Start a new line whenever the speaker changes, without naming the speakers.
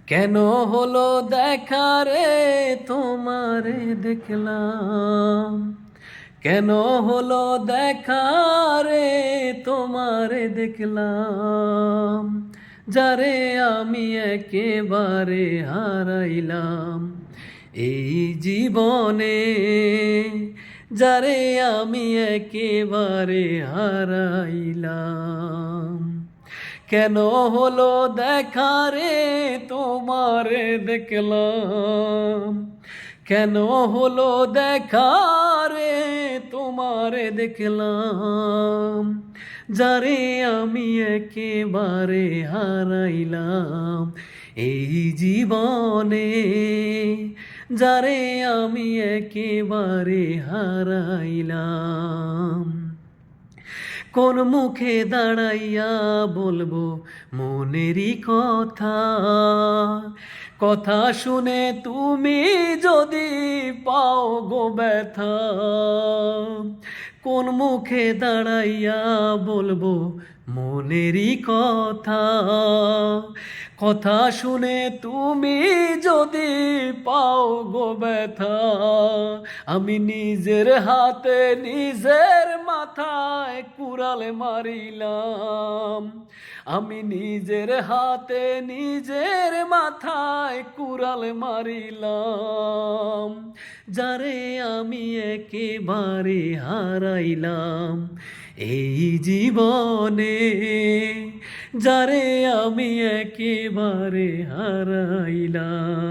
কেন হলো দেখা রে তোমারে দেখলাম, কেন হলো দেখা রে তোমারে দেখলাম, যারে আমি একেবারে হারাইলাম এই জীবনে, যারে আমি একেবারে হারাইলাম। কেন হলো দেখা রে তোমারে দেখলাম, কেন হলো দেখা রে তোমারে দেখলাম, যারে আমি একেবারে হারাইলাম এই জীবনে, যারে আমি একেবারে হারাইলাম। কোন মুখে দাঁড়াইয়া বলবো মনেরই কথা, কথা শুনে তুমি যদি পাও গো ব্যথা। কোন মুখে দাঁড়াইয়া বলবো মনেরই কথা, কথা শুনে তুমি যদি পাও গো ব্যথা। আমি নিজের হাতে নিজের মাথায় কুড়াল মারিলাম, আমি নিজের হাতে নিজের মাথায় কুড়াল মারিলাম, যারে আমি একেবারে হারাইলাম এই জীবনে, যারে আমি একেবারে হারাইলাম।